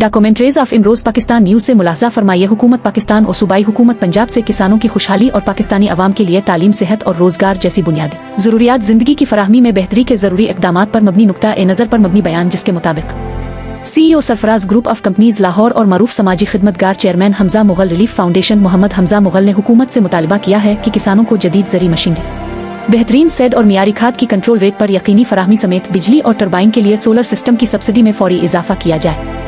Documentaries of Imroz Pakistan news से मुलाहजा फरमाइए। हुकूमत पाकिस्तान और सूबाई हुकूमत पंजाब से किसानों की खुशहाली और पाकिस्तानी अवाम के लिए तालीम, सेहत और रोजगार जैसी बुनियादी जरूरियात जिंदगी की फराहमी में बेहतरी के जरूरी इकदाम पर मबनी नुक्ता ए नजर पर मबनी बयान, जिसके मुताबिक CEO Sarfaraz group of companies Lahore और मरूफ समाजी खिदमतगार chairman Hamza Mughal relief foundation Mohammad Hamza Mughal ने हुकूमत से मुतालबा किया है कि किसानों को जदीद ज़री मशीनरी, बेहतरीन सेड और मियारी खाद की कंट्रोल रेट पर यकीनी फराहमी समेत बिजली और टरबाइन के लिए सोलर सिस्टम की सब्सिडी में फौरी इजाफा किया जाए।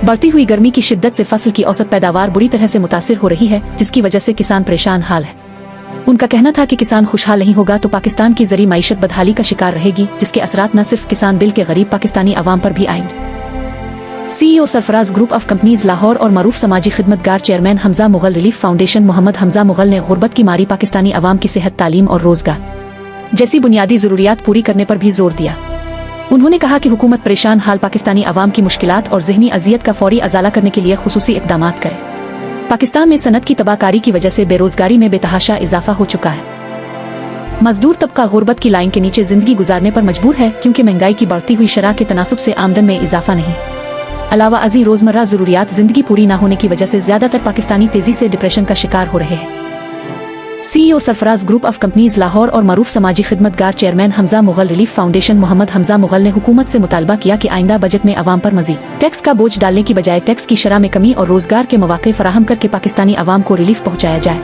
बढ़ती हुई गर्मी की शिद्दत से फसल की औसत पैदावार बुरी तरह से मुतासिर हो रही है, जिसकी वजह से किसान परेशान हाल है। उनका कहना था कि किसान खुशहाल नहीं होगा तो पाकिस्तान की ज़री मईशत बदहाली का शिकार रहेगी, जिसके असरात न सिर्फ किसान बिल के गरीब पाकिस्तानी अवाम पर भी आएंगे। CEO Sarfaraz group of companies Lahore और मरूफ समाजी खिदमतगार chairman Hamza Mughal relief foundation Mohammad Hamza Mughal ने गुर्बत की मारी पाकिस्तानी अवाम की सेहत, तालीम और रोजगार जैसी बुनियादी जरूरियात पूरी करने पर भी जोर दिया। उन्होंने कहा कि हुकूमत परेशान हाल पाकिस्तानी अवाम की मुश्किलात और ज़हनी अजियत का फौरी अजाला करने के लिए खुसूसी इक़दाम करे। पाकिस्तान में सनत की तबाहकारी की वजह से बेरोजगारी में बेतहाशा इजाफा हो चुका है। मजदूर तबका गुर्बत की लाइन के नीचे जिंदगी गुजारने पर मजबूर है, क्योंकि महंगाई की बढ़ती हुई शरह के तनासुब से आमदन में इजाफा नहीं। अलावा अजी रोजमर्रा जरूरियात जिंदगी पूरी न होने की वजह से ज्यादातर पाकिस्तानी तेजी से डिप्रेशन का शिकार हो रहे हैं। CEO Sarfaraz group of companies Lahore और मरूफ समाजी खिदमतगार chairman Hamza Mughal relief foundation Mohammad Hamza Mughal ने हुकूमत से मुतालबा किया कि आइंदा बजट में अवाम पर मजीद टैक्स का बोझ डालने की बजाय टैक्स की शरह में कमी और रोजगार के मौके फराहम करके पाकिस्तानी अवाम को रिलीफ पहुँचाया जाए।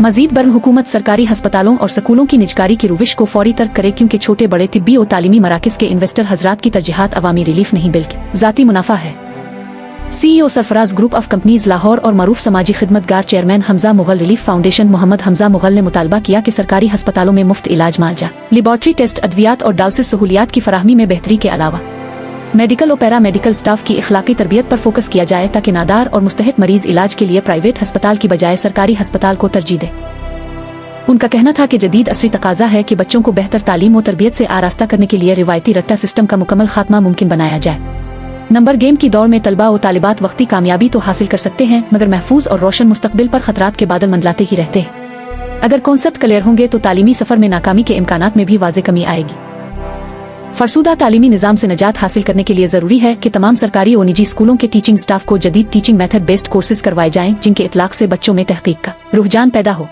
मजीद बर हुकूमत सरकारी अस्पतालों और स्कूलों की निजकारी की रुविश को फौरी तर्क करे, क्योंकि छोटे बड़े तिब्बी और तालीमी मराकज के इन्वेस्टर हजरात की तरजीहात अवामी रिलीफ नहीं बल्कि जाती मुनाफा है। CEO Sarfaraz group of companies Lahore और मरूफ समाजी खिदमतगार chairman Hamza Mughal relief foundation Mohammad Hamza Mughal ने मुतालबा किया कि सरकारी अस्पतालों में मुफ्त इलाज, मालजा, लेबॉर्ट्री टेस्ट, अद्वियात और डायलिसिस सहूलियात की फराहमी में बेहतरी के अलावा मेडिकल और पैरा मेडिकल स्टाफ की इखलाकी तरबियत पर फोकस किया जाए, ताकि नादार और मुस्तहिक मरीज इलाज के लिए प्राइवेट अस्पताल की बजाय सरकारी अस्पताल को तरजीह दे। उनका कहना था कि जदीद असरी तकाजा है कि बच्चों को बेहतर तालीम और तरबियत से आरास्ता करने के लिए रिवायती रट्टा सिस्टम का मुकम्मल खात्मा मुमकिन बनाया जाए। नंबर गेम की दौड़ में तलबा और तालिबात वक्ती कामयाबी तो हासिल कर सकते हैं, मगर महफूज और रोशन मुस्तकबिल पर खतरात के बादल मंडलाते ही रहते हैं। अगर कॉन्सेप्ट क्लियर होंगे तो तालीमी सफर में नाकामी के इम्कानात में भी वाज़े कमी आएगी। फरसूदा तालीमी निज़ाम से निजात हासिल करने के लिए जरूरी है कि तमाम सरकारी और निजी स्कूलों के टीचिंग स्टाफ को जदीद टीचिंग मेथड बेस्ड कोर्सेज करवाए जाएं, जिनके इतलाक से बच्चों में तहकीक का रुझान पैदा हो।